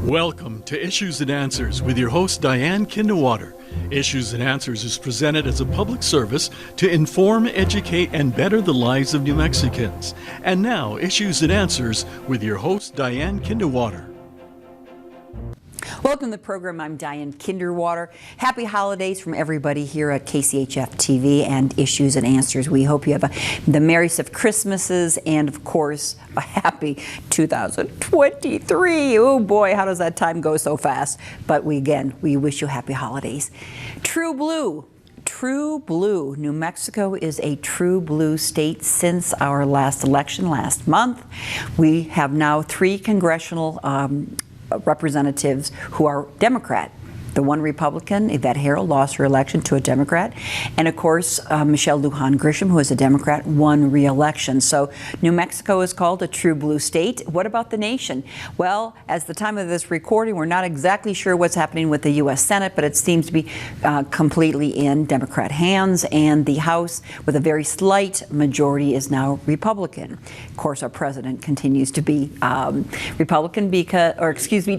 Welcome to Issues and Answers with your host Diane Kinderwater. Issues and Answers is presented as a public service to inform, educate, and better the lives of New Mexicans. And now, Issues and Answers with your host Diane Kinderwater. Welcome to the program. I'm Diane Kinderwater. Happy holidays from everybody here at KCHF TV and Issues and Answers. We hope you have the merriest of Christmases and, of course, a happy 2023. Oh boy, how does that time go so fast? But we wish you happy holidays. True blue. True blue. New Mexico is a true blue state since our last election last month. We have now 3 congressional representatives who are Democrat. The one Republican, Yvette Herald, lost her election to a Democrat. And of course, Michelle Lujan Grisham, who is a Democrat, won re-election. So New Mexico is called a true blue state. What about the nation? Well, as the time of this recording, we're not exactly sure what's happening with the U.S. Senate, but it seems to be completely in Democrat hands. And the House, with a very slight majority, is now Republican. Of course, our president continues to be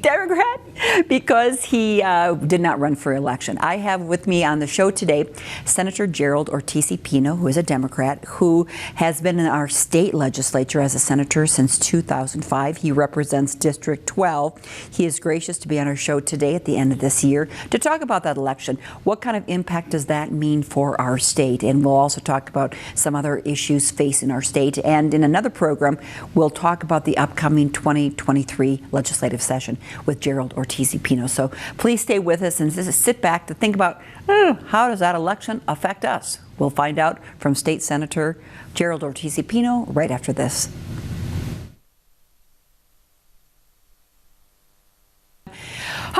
Democrat, because he did not run for election. I have with me on the show today Senator Gerald Ortiz Pino, who is a Democrat, who has been in our state legislature as a senator since 2005. He represents District 12. He is gracious to be on our show today at the end of this year to talk about that election. What kind of impact does that mean for our state? And we'll also talk about some other issues facing our state. And in another program, we'll talk about the upcoming 2023 legislative session with Gerald Ortiz Pino. So please stay with us and just sit back to think about how does that election affect us? We'll find out from State Senator Gerald Ortiz Pino right after this.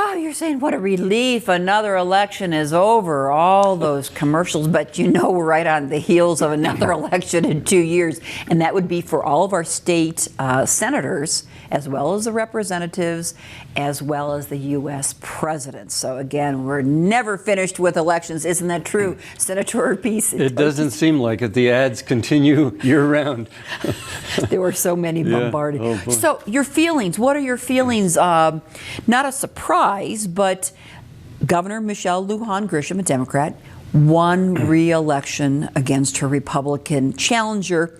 Oh, you're saying what a relief, another election is over, all those commercials, but we're right on the heels of another election in 2 years, and that would be for all of our state senators, as well as the representatives, as well as the U.S. president. So again, we're never finished with elections. Isn't that true, Senator Ortiz? It doesn't seem like it. The ads continue year-round. There were so many bombarded. Yeah. Oh, so your feelings, what are your feelings? Not a surprise, but Governor Michelle Lujan Grisham, a Democrat, won re-election against her Republican challenger.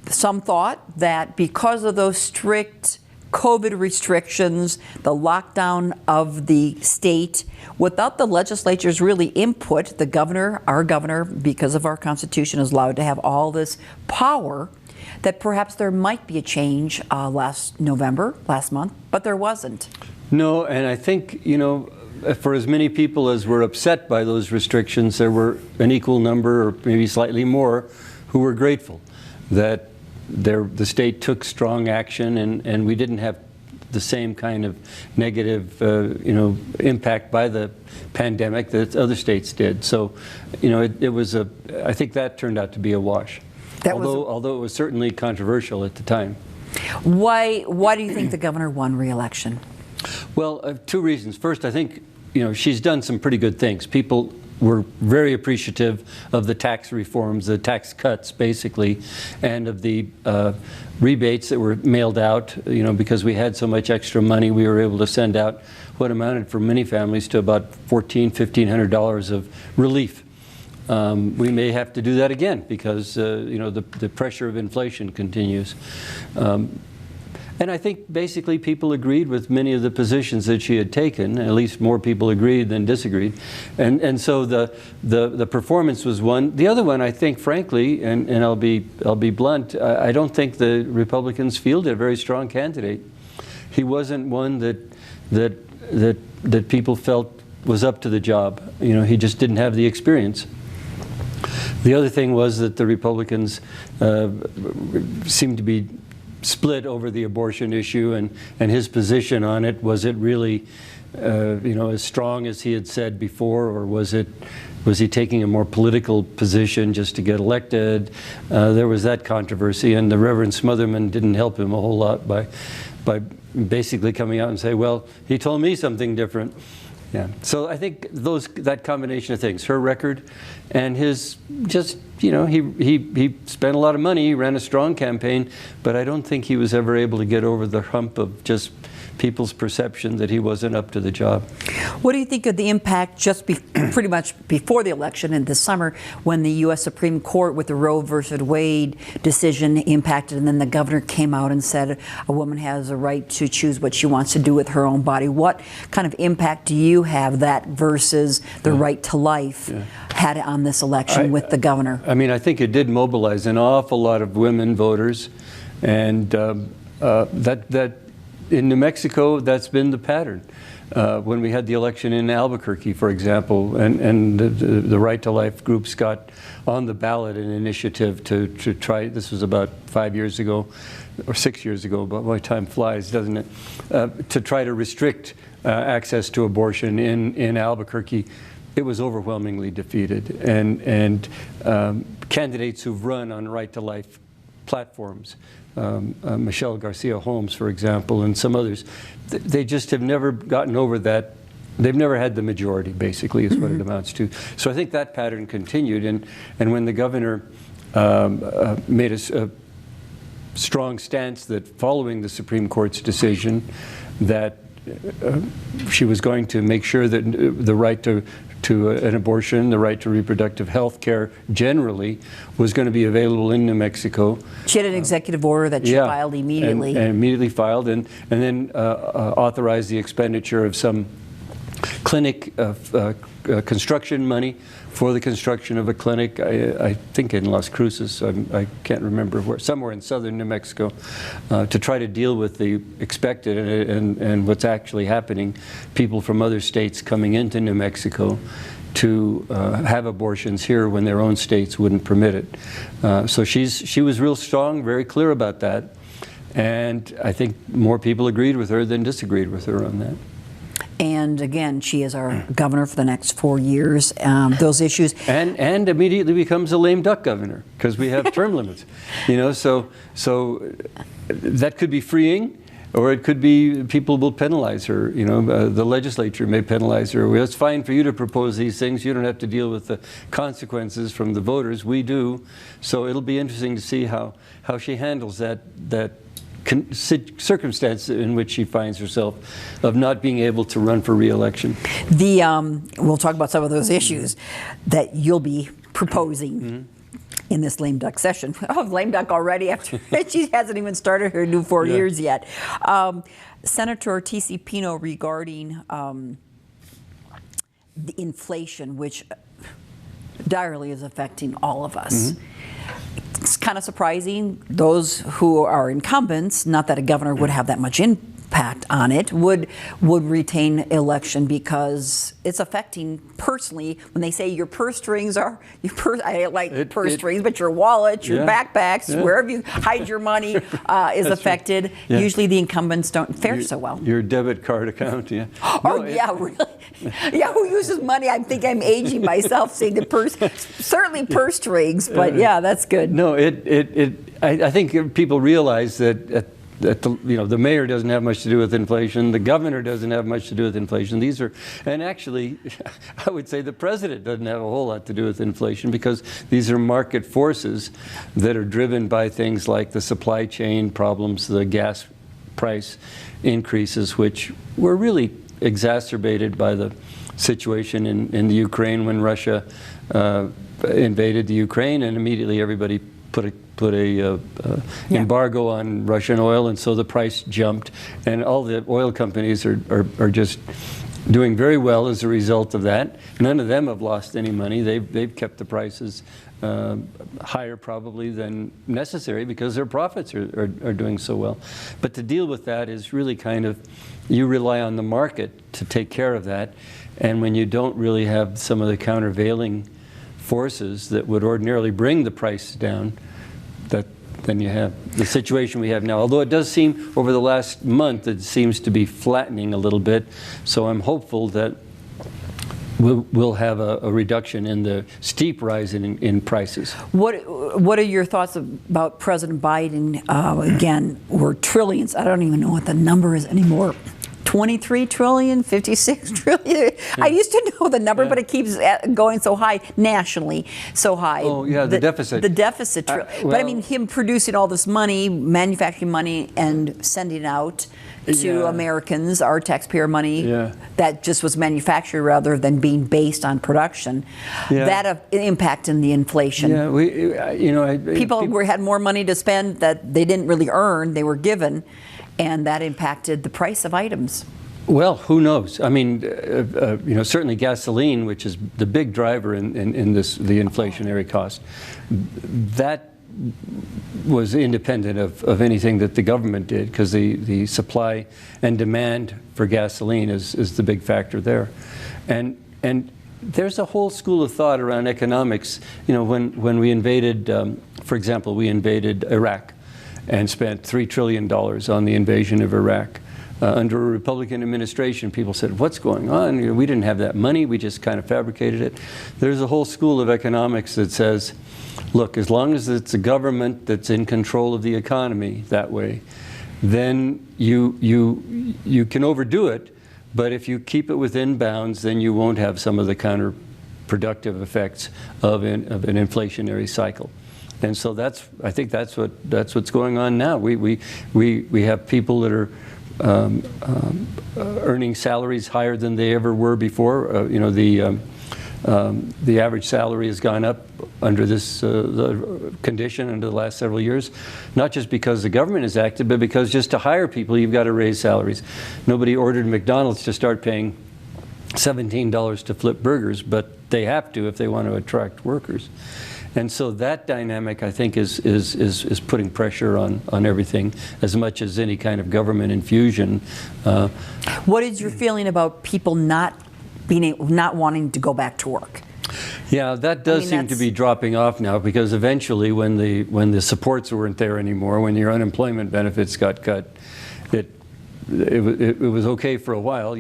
Some thought that because of those strict COVID restrictions, the lockdown of the state, without the legislature's really input, our governor, because of our Constitution, is allowed to have all this power, that perhaps there might be a change last month, but there wasn't. No, and I think, for as many people as were upset by those restrictions, there were an equal number, or maybe slightly more, who were grateful that the state took strong action, and we didn't have the same kind of negative, impact by the pandemic that other states did. So, I think that turned out to be a wash. Although it was certainly controversial at the time. Why do you think the governor won re-election? Well, 2 reasons. First, I think, she's done some pretty good things. People were very appreciative of the tax reforms, the tax cuts, basically, and of the rebates that were mailed out. Because we had so much extra money, we were able to send out what amounted for many families to about $1,400 of relief. We may have to do that again because the pressure of inflation continues. And I think basically people agreed with many of the positions that she had taken. At least more people agreed than disagreed. And so the performance was one. The other one, I think, frankly, and I'll be blunt, I don't think the Republicans fielded a very strong candidate. He wasn't one that people felt was up to the job. He just didn't have the experience. The other thing was that the Republicans seemed to be split over the abortion issue, and his position on it. Was it really as strong as he had said before, or was he taking a more political position just to get elected? There was that controversy, and the Reverend Smotherman didn't help him a whole lot by basically coming out and say, well, he told me something different. Yeah. So I think that combination of things, her record and his just, he spent a lot of money, he ran a strong campaign, but I don't think he was ever able to get over the hump of just people's perception that he wasn't up to the job. What do you think of the impact pretty much before the election in the summer when the U.S. Supreme Court with the Roe versus Wade decision impacted, and then the governor came out and said a woman has a right to choose what she wants to do with her own body? What kind of impact do you have that versus the right to life had on this election with the governor? I mean, I think it did mobilize an awful lot of women voters, and that in New Mexico, that's been the pattern. When we had the election in Albuquerque, for example, and the Right to Life groups got on the ballot an initiative to try, this was about 5 years ago, or 6 years ago, but my time flies, doesn't it? To try to restrict access to abortion in Albuquerque. It was overwhelmingly defeated. And candidates who've run on Right to Life platforms, Michelle Garcia Holmes, for example, and some others, they just have never gotten over that. They've never had the majority, basically, is what it amounts to. So I think that pattern continued. And when the governor made a strong stance that following the Supreme Court's decision that she was going to make sure that the right to an abortion, the right to reproductive health care generally, was going to be available in New Mexico. She had an executive order that she filed immediately. And immediately filed, and then authorized the expenditure of some clinic construction money for the construction of a clinic, I think in Las Cruces, I can't remember where, somewhere in southern New Mexico, to try to deal with the expected and what's actually happening, people from other states coming into New Mexico to have abortions here when their own states wouldn't permit it. So she was real strong, very clear about that, and I think more people agreed with her than disagreed with her on that. And again, she is our governor for the next 4 years. Those issues, and immediately becomes a lame duck governor because we have term limits. You know, so that could be freeing, or it could be people will penalize her. You know, the legislature may penalize her. Well, it's fine for you to propose these things. You don't have to deal with the consequences from the voters. We do. So it'll be interesting to see how she handles that circumstance in which she finds herself of not being able to run for re-election. We'll talk about some of those issues that you'll be proposing in this lame duck session. Oh, lame duck already after she hasn't even started her new 4 years yet. Senator T.C. Pino regarding the inflation, which direly is affecting all of us. It's kind of surprising. Those who are incumbents, not that a governor would have that much impact on it, would retain election because it's affecting personally. When they say your purse strings are, I like purse strings, but your wallet, your backpacks, wherever you hide your money is affected. Right. Usually the incumbents don't fare so well. Your debit card account, Really? Yeah, who uses money? I think I'm aging myself saying the purse, certainly purse strings, but yeah, that's good. No, I think people realize that the mayor doesn't have much to do with inflation, the governor doesn't have much to do with inflation. And actually, I would say the president doesn't have a whole lot to do with inflation because these are market forces that are driven by things like the supply chain problems, the gas price increases, which were really exacerbated by the situation in the Ukraine when Russia invaded the Ukraine, and immediately everybody put a embargo on Russian oil, and so the price jumped, and all the oil companies are just doing very well as a result of that. None of them have lost any money. They've kept the prices higher probably than necessary because their profits are doing so well. But to deal with that is really kind of, you rely on the market to take care of that, and when you don't really have some of the countervailing forces that would ordinarily bring the price down, then you have the situation we have now. Although it does seem, over the last month, it seems to be flattening a little bit. So I'm hopeful that we'll have a reduction in the steep rise in prices. What are your thoughts about President Biden? Again, we're trillions. I don't even know what the number is anymore. 23 trillion, 56 trillion. I used to know the number, but it keeps going so high nationally, so high. Oh, yeah, the deficit. The deficit. But I mean, him producing all this money, manufacturing money, and sending it out to Americans, our taxpayer money that just was manufactured rather than being based on production. That impact in the inflation. People had more money to spend that they didn't really earn, they were given, and that impacted the price of items. Well, who knows? I mean, certainly gasoline, which is the big driver in this, the inflationary cost, that was independent of anything that the government did, because the supply and demand for gasoline is the big factor there. And there's a whole school of thought around economics. When we invaded, for example, we invaded Iraq and spent $3 trillion on the invasion of Iraq. Under a Republican administration, people said, what's going on? We didn't have that money, we just kind of fabricated it. There's a whole school of economics that says, look, as long as it's a government that's in control of the economy that way, then you can overdo it, but if you keep it within bounds, then you won't have some of the counterproductive effects of an inflationary cycle. And so I think that's what's going on now. We have people that are earning salaries higher than they ever were before. The average salary has gone up under this the condition under the last several years, not just because the government is active, but because just to hire people, you've got to raise salaries. Nobody ordered McDonald's to start paying $17 to flip burgers, but they have to if they want to attract workers. And so that dynamic, I think, is putting pressure on everything as much as any kind of government infusion. What is your feeling about people not wanting to go back to work? Yeah, that does seem to be dropping off now, because eventually, when the supports weren't there anymore, when your unemployment benefits got cut, it was okay for a while.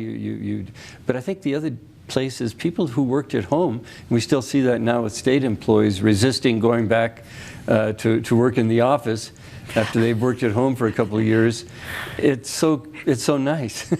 But I think the other places, people who worked at home, and we still see that now with state employees resisting going back to work in the office after they've worked at home for a couple of years. It's so nice.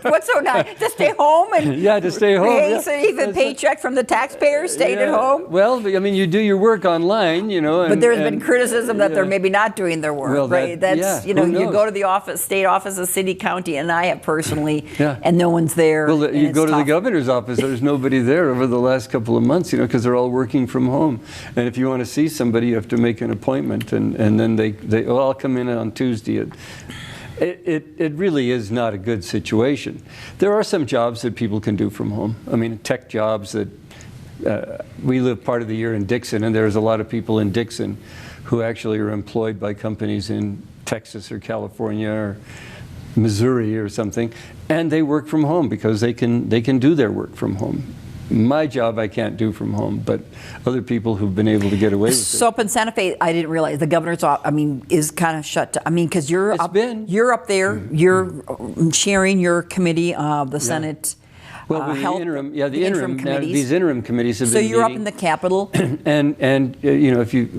What's so nice? To stay home and to stay home. So even paycheck from the taxpayers stayed at home. Well, I mean, you do your work online, But there's been criticism that they're maybe not doing their work, well, right? That's you go to the office, state office of city, county, and I have personally, and no one's there. Well, you go to the governor's office. There's nobody there over the last couple of months, because they're all working from home. And if you want to see somebody, you have to make an appointment, and then they I'll come in on Tuesday. It really is not a good situation. There are some jobs that people can do from home. I mean, tech jobs that we live part of the year in Dixon, and there's a lot of people in Dixon who actually are employed by companies in Texas or California or Missouri or something, and they work from home because they can do their work from home. My job I can't do from home, but other people who've been able to get away with it. So up in Santa Fe, I didn't realize the governor's office, is kind of shut down. Because you're up there, you're chairing your committee of the Senate. Well, health, the interim committees. These interim committees have been meeting. So you're up meeting. in the Capitol.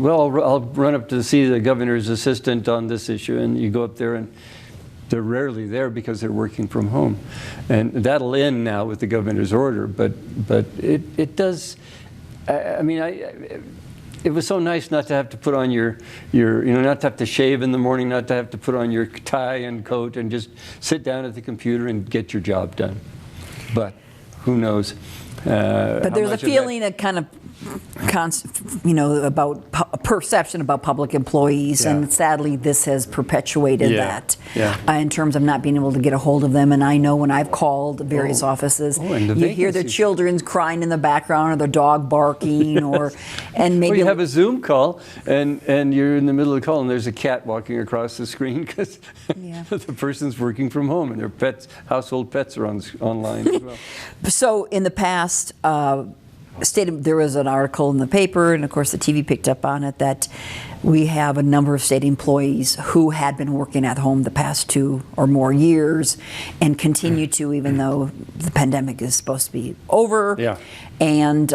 I'll run up to see the governor's assistant on this issue, and you go up there and they're rarely there because they're working from home. And that'll end now with the governor's order, but it does, it was so nice not to have to put on your not to have to shave in the morning, not to have to put on your tie and coat, and just sit down at the computer and get your job done. But who knows? But there's a feeling that kind of, about perception about public employees, and sadly this has perpetuated that in terms of not being able to get a hold of them. And I know when I've called various offices, you hear their children crying in the background, or their dog barking, and maybe you have a Zoom call and you're in the middle of the call and there's a cat walking across the screen because the person's working from home and their household pets are online as well. So in the past, there was an article in the paper, and of course the TV picked up on it, that we have a number of state employees who had been working at home the past 2 or more years and continue to, even though the pandemic is supposed to be over. And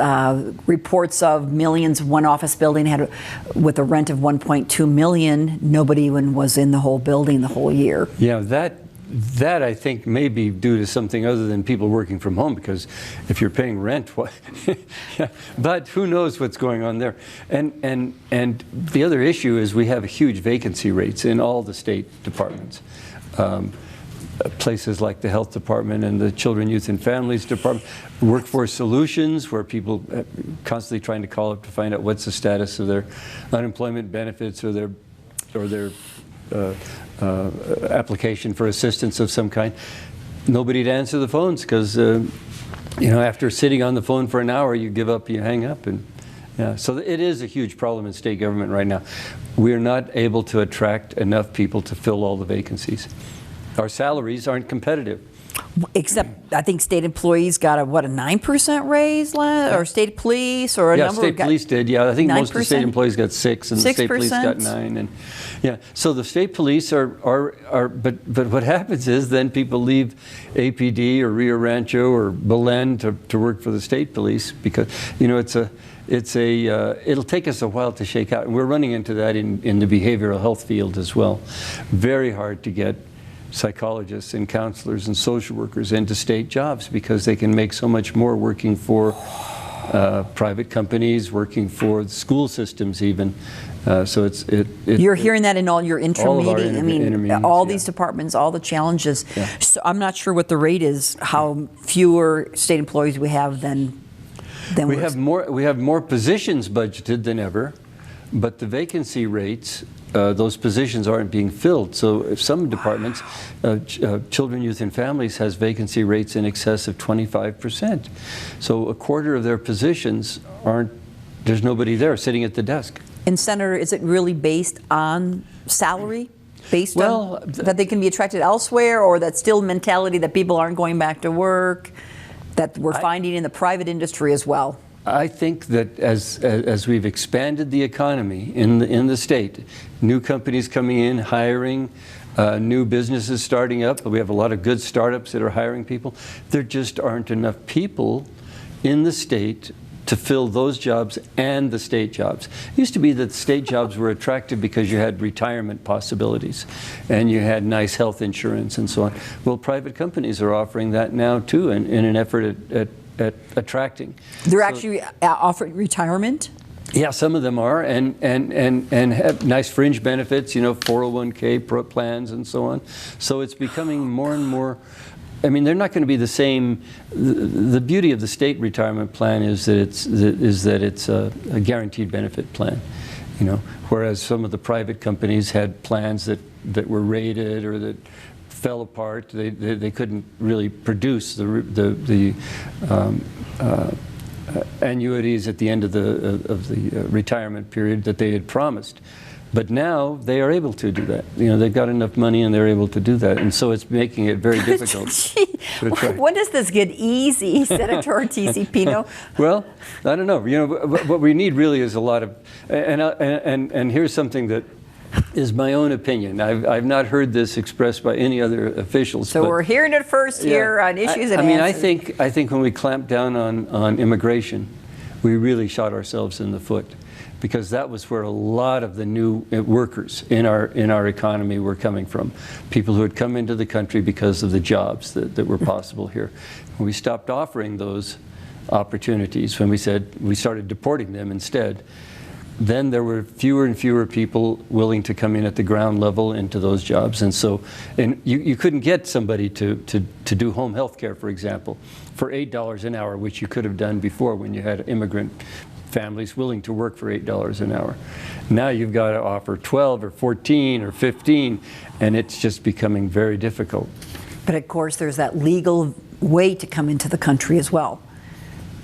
reports of millions. One office building had, with a rent of $1.2 million, nobody even was in the whole building the whole year. That I think may be due to something other than people working from home, because if you're paying rent, but who knows what's going on there. And the other issue is we have huge vacancy rates in all the state departments. places like the health department and the children, youth, and families department, workforce solutions, where people constantly trying to call up to find out what's the status of their unemployment benefits or their application for assistance of some kind. Nobody to answer the phones because after sitting on the phone for an hour, you give up, you hang up, and so it is a huge problem in state government right now. We're not able to attract enough people to fill all the vacancies. Our salaries aren't competitive. Except, I think state employees got a 9% raise or state police or a number. State police did. Yeah, I think most of the state employees got 6, and 6%? The state police got 9. And so the state police are but what happens is then people leave APD or Rio Rancho or Belen to work for the state police because it'll take us a while to shake out, and we're running into that in the behavioral health field as well. Very hard to get psychologists and counselors and social workers into state jobs because they can make so much more working for private companies, working for school systems even. So you're hearing that in all your intermediate, all these departments, all the challenges. Yeah. So I'm not sure what the rate is, how fewer state employees we have than we have more positions budgeted than ever, but the vacancy rates, those positions aren't being filled. So if some departments, Children, Youth, and Families has vacancy rates in excess of 25%. So a quarter of their positions there's nobody there sitting at the desk. And Senator, is it really based on salary? Based on that they can be attracted elsewhere, or that still mentality that people aren't going back to work, that we're finding in the private industry as well? I think that as we've expanded the economy in the state, new companies coming in, hiring, new businesses starting up, we have a lot of good startups that are hiring people. There just aren't enough people in the state to fill those jobs and the state jobs. It used to be that the state jobs were attractive because you had retirement possibilities and you had nice health insurance and so on. Well, private companies are offering that now too in an effort at attracting. They're actually offering retirement? Yeah, some of them are, and have nice fringe benefits, 401k plans and so on. So it's becoming more and more. I mean, they're not going to be the same. The beauty of the state retirement plan is that it's a guaranteed benefit plan, whereas some of the private companies had plans that were rated or that fell apart. They couldn't really produce the annuities at the end of the retirement period that they had promised. But now they are able to do that. They've got enough money and they're able to do that. And so it's making it very difficult. When does this get easy, Senator Ortiz Pino? Well, I don't know. What we need really is a lot of, and here's something that is my own opinion. I've not heard this expressed by any other officials. So we're hearing it first here on Issues and Answers. I think when we clamped down on immigration, we really shot ourselves in the foot, because that was where a lot of the new workers in our economy were coming from. People who had come into the country because of the jobs that were possible here. When we stopped offering those opportunities, when we started deporting them instead, then there were fewer and fewer people willing to come in at the ground level into those jobs. And so, you couldn't get somebody to do home health care, for example, for $8 an hour, which you could have done before when you had immigrant families willing to work for $8 an hour. Now you've got to offer 12 or 14 or 15, and it's just becoming very difficult. But of course, there's that legal way to come into the country as well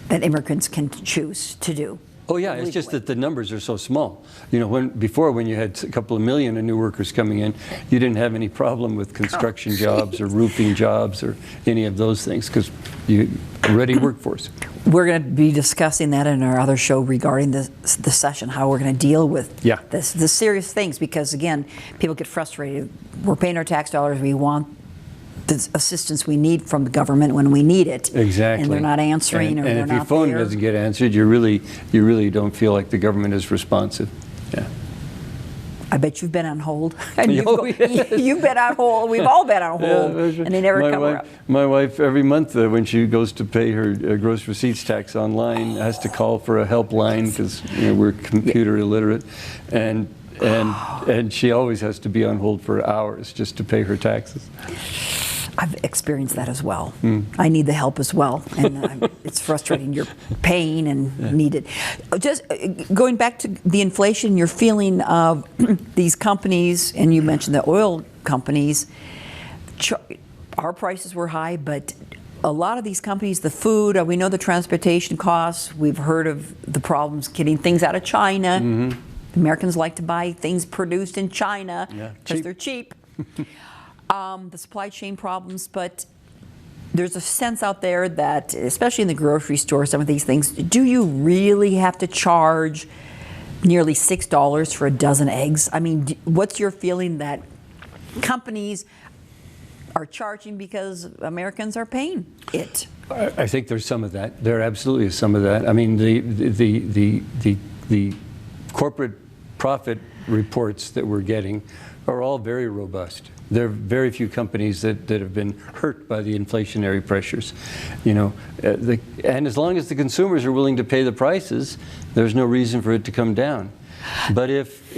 that immigrants can choose to do. Oh yeah, it's just that the numbers are so small. Before when you had a couple of million of new workers coming in, you didn't have any problem with construction jobs or roofing jobs or any of those things because you had a ready workforce. We're going to be discussing that in our other show regarding the session, how we're going to deal with the serious things, because again, people get frustrated. We're paying our tax dollars. We want the assistance we need from the government when we need it. Exactly. And they're not answering, or they're not there. And if your phone doesn't get answered, you really don't feel like the government is responsive. Yeah. I bet you've been on hold. You've been on hold. We've all been on hold, and they never come up. My wife, every month when she goes to pay her gross receipts tax online, has to call for a helpline because we're computer illiterate, and she always has to be on hold for hours just to pay her taxes. I've experienced that as well. I need the help as well, and it's frustrating. You're paying and need it. Just going back to the inflation, you're feeling of these companies, and you mentioned the oil companies. Our prices were high, but a lot of these companies, the food, we know the transportation costs. We've heard of the problems getting things out of China. Americans like to buy things produced in China because they're cheap. The supply chain problems, but there's a sense out there that, especially in the grocery store, some of these things, do you really have to charge nearly $6 for a dozen eggs? I mean, what's your feeling that companies are charging because Americans are paying it? I think there's some of that. There absolutely is some of that. I mean, the corporate profit reports that we're getting are all very robust. There are very few companies that have been hurt by the inflationary pressures, you know. And as long as the consumers are willing to pay the prices, there's no reason for it to come down. But if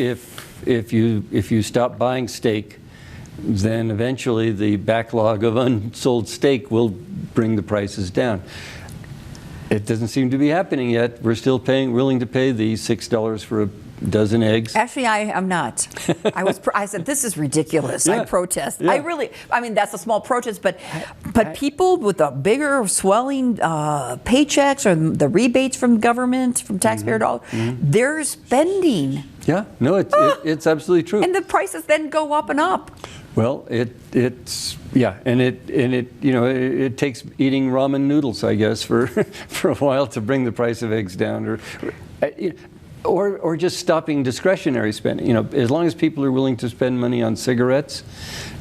you stop buying steak, then eventually the backlog of unsold steak will bring the prices down. It doesn't seem to be happening yet. We're still willing to pay the $6 for a dozen eggs. Actually, I am not. I said, this is ridiculous. I protest. Yeah. I mean, that's a small protest, but people with the bigger swelling paychecks or the rebates from government, from taxpayer dollars, they're spending. Yeah, no, it's absolutely true. And the prices then go up and up. Well, it's and it you know, it takes eating ramen noodles, I guess, for a while to bring the price of eggs down, or just stopping discretionary spending. You know, as long as people are willing to spend money on cigarettes,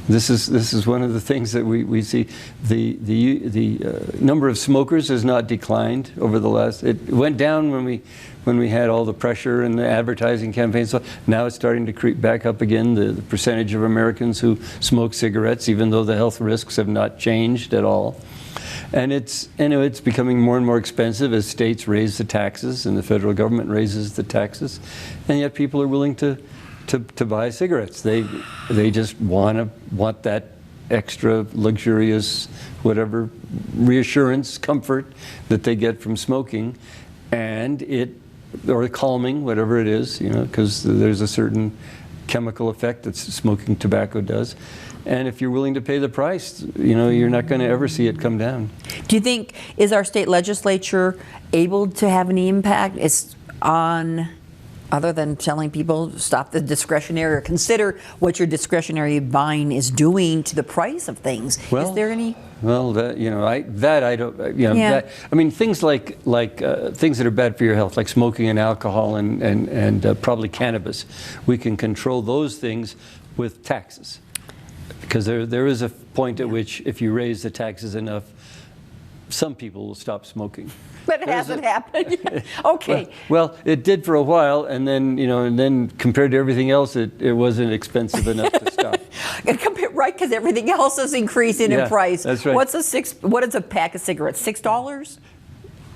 this is one of the things that we see. The number of smokers has not declined over the last. It went down when we had all the pressure and the advertising campaigns. So now it's starting to creep back up again. The percentage of Americans who smoke cigarettes, even though the health risks have not changed at all. And it's becoming more and more expensive as states raise the taxes and the federal government raises the taxes, and yet people are willing to buy cigarettes. They just want that extra luxurious whatever reassurance, comfort that they get from smoking, or calming, whatever it is, you know, because there's a certain chemical effect that smoking tobacco does. And if you're willing to pay the price, you know, you're not going to ever see it come down. Do you think, is our state legislature able to have any impact other than telling people stop the discretionary or consider what your discretionary buying is doing to the price of things? Well, is there any? Well, I don't, you know, Yeah. I mean, things like things that are bad for your health, like smoking and alcohol and probably cannabis, we can control those things with taxes. Because there is a point at which, if you raise the taxes enough, some people will stop smoking. But it hasn't happened yet. Okay. Well, it did for a while, and then compared to everything else, it wasn't expensive enough to stop. Right, because everything else is increasing in price. That's right. What is a pack of cigarettes? $6?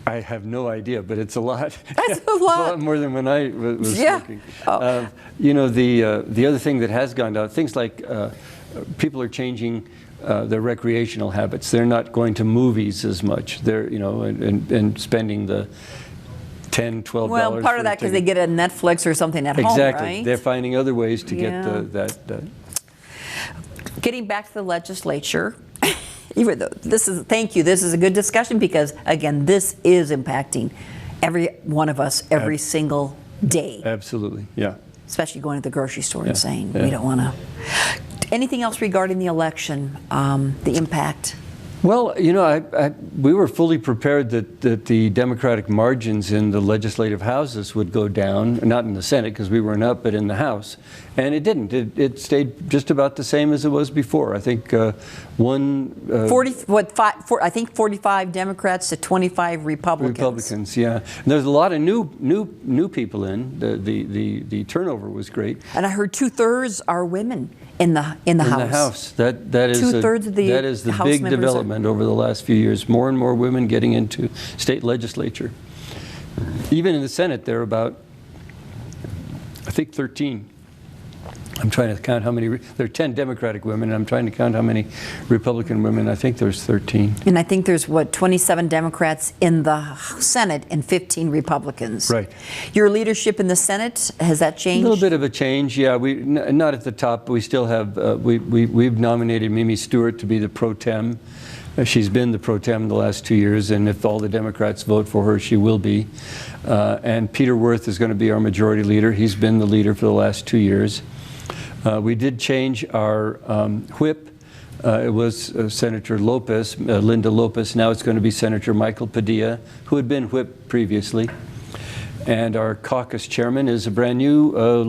I have no idea, but it's a lot. That's a lot. It's a lot more than when I was smoking. Oh. You know, the other thing that has gone down, things like people are changing their recreational habits. They're not going to movies as much. They're, you know, and spending the $10, $12. Well, part of that because they get a Netflix or something at home, exactly. right? They're finding other ways to get that. Getting back to the legislature, even though thank you, this is a good discussion because, again, this is impacting every one of us every single day. Absolutely, yeah. Especially going to the grocery store and saying, we don't want to. Anything else regarding the election, the impact? Well, you know, we were fully prepared that the Democratic margins in the legislative houses would go down, not in the Senate because we weren't up, but in the House. And it didn't. It stayed just about the same as it was before. I think I think 45 Democrats to 25 Republicans. Republicans, yeah. And there's a lot of new people in. The turnover was great. And I heard 2/3 are women in the House. In the House. That is 2/3 of the that is the House big members development over the last few years. More and more women getting into state legislature. Even in the Senate, there are about, I think, 13 I'm trying to count how many, there are 10 Democratic women, and I'm trying to count how many Republican women. I think there's 13. And I think there's, 27 Democrats in the Senate and 15 Republicans. Right. Your leadership in the Senate, has that A changed? little bit of a change, yeah. Not at the top, but we still have, we've nominated Mimi Stewart to be the pro tem. She's been the pro tem the last 2 years, and if all the Democrats vote for her, she will be. And Peter Wirth is going to be our majority leader. He's been the leader for the last 2 years. We did change our whip. It was Senator Lopez, Linda Lopez. Now it's going to be Senator Michael Padilla, who had been whip previously. And our caucus chairman is a brand new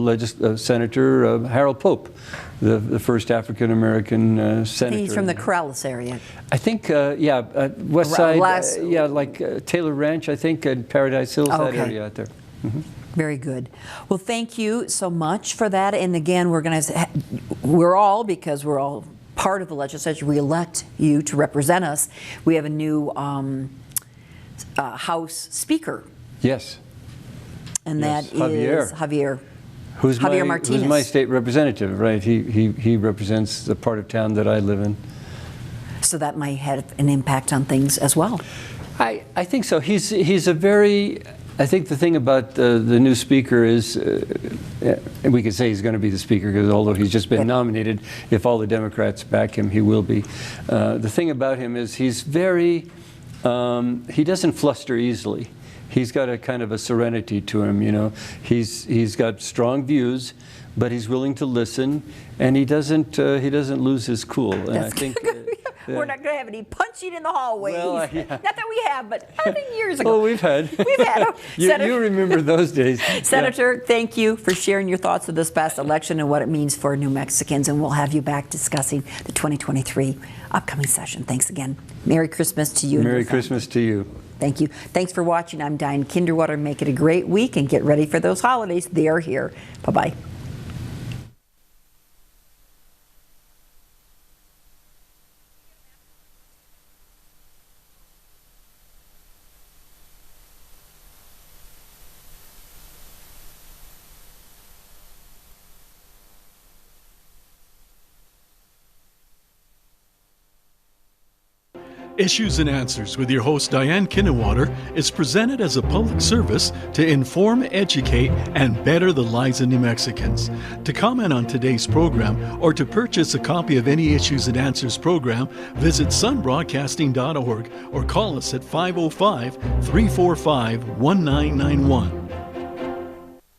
Senator Harold Pope, the first African-American senator. I think he's from the Corrales area. I think, West Side, like Taylor Ranch, I think, and Paradise Hills, that area out there. Mm-hmm. Very good. Well, thank you so much for that. And again, we're all part of the legislature. We elect you to represent us. We have a new House Speaker. Yes. And yes, that is Javier. Javier Martinez. Who's my state representative, right? He represents the part of town that I live in. So that might have an impact on things as well. I think so. He's a very. I think the thing about the new speaker is, and we could say he's going to be the speaker because although he's just been nominated, if all the Democrats back him, he will be. The thing about him is he's very, he doesn't fluster easily. He's got a kind of a serenity to him, you know. He's got strong views, but he's willing to listen, and he doesn't lose his cool. And I think. We're not going to have any punching in the hallways. Well, Not that we have, but I think years ago. Oh, we've had. You remember those days. Senator, thank you for sharing your thoughts of this past election and what it means for New Mexicans, and we'll have you back discussing the 2023 upcoming session. Thanks again. Merry Christmas to you. Merry Christmas to you. Thank you. Thanks for watching. I'm Diane Kinderwater. Make it a great week and get ready for those holidays. They are here. Bye-bye. Issues and Answers with your host Diane Kinderwater is presented as a public service to inform, educate, and better the lives of New Mexicans. To comment on today's program or to purchase a copy of any Issues and Answers program, visit sunbroadcasting.org or call us at 505-345-1991.